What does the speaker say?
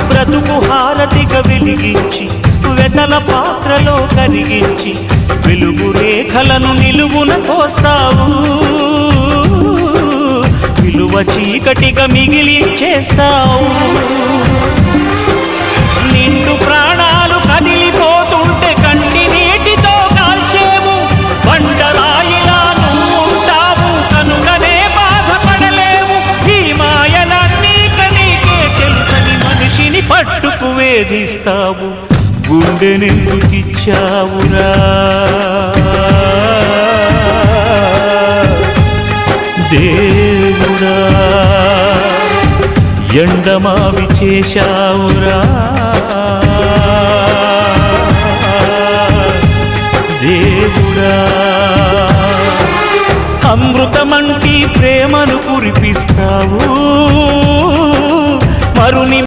బ్రతుకు హారతిగా వెలిగించి వెతల పాత్రలో కరిగించి వెలుగు రేఖలను నిలువున కోస్తావు, విలువ చీకటిగా మిగిలించేస్తావు. నిండు ప్రాణాలు కదిలిపోతుంటే కంటి నీటితో కాల్చేవు, బండరాయిలా నువ్వు ఉంటావు కనుకనే బాధపడలేవు. ఈ మాయలన్నీ నీకే తెలుసని మనిషిని పట్టుకు వేధిస్తావు. గుండెనెందుకిచ్చావురా దేవుడా, ఎండమావి చేశావురా దేవుడా. అమృతమంటి ప్రేమను కురిపిస్తావు, మరుని